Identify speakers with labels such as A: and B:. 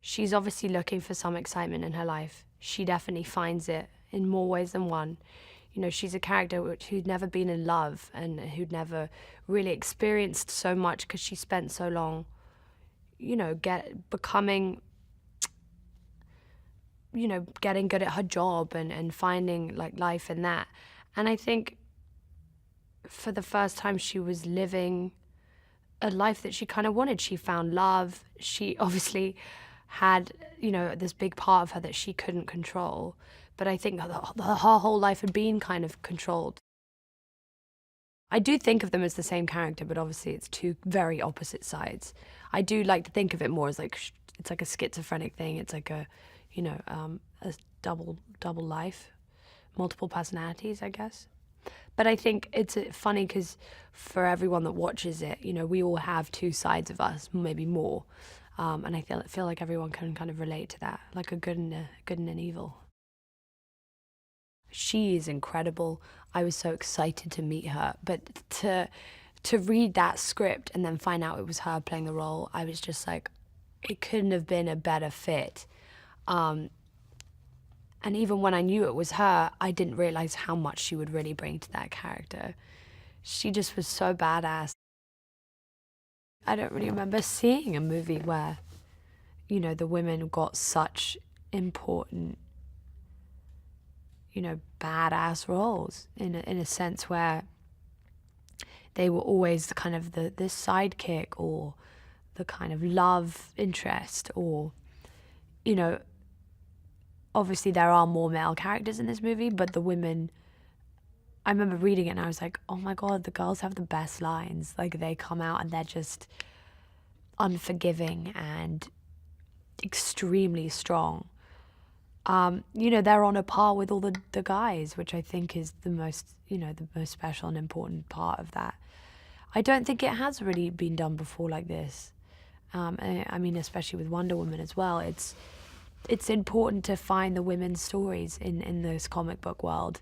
A: She's obviously looking for some excitement in her life. She definitely finds it in more ways than one. You know, she's a character who'd never been in love and who'd never really experienced so much because she spent so long, becoming, getting good at her job and finding like life in that. And I think for the first time she was living a life that she kind of wanted. She found love. She obviously had, this big part of her that she couldn't control. But I think her whole life had been kind of controlled. I do think of them as the same character, but obviously it's two very opposite sides. I do like to think of it more as like it's like a schizophrenic thing. It's like a double life, multiple personalities, I guess. But I think it's funny because for everyone that watches it, we all have two sides of us, maybe more, and I feel like everyone can kind of relate to that, like a good and an evil. She is incredible. I was so excited to meet her, but to read that script and then find out it was her playing the role, I was just like, it couldn't have been a better fit. And even when I knew it was her, I didn't realize how much she would really bring to that character. She just was so badass. I don't really remember seeing a movie where, the women got such important, badass roles in a sense where they were always the kind of the sidekick or the kind of love interest or, obviously there are more male characters in this movie, but the women, I remember reading it and I was like, oh my God, the girls have the best lines. Like they come out and they're just unforgiving and extremely strong. They're on a par with all the guys, which I think is the most special and important part of that. I don't think it has really been done before like this. I mean, especially with Wonder Woman as well. It's important to find the women's stories in this comic book world.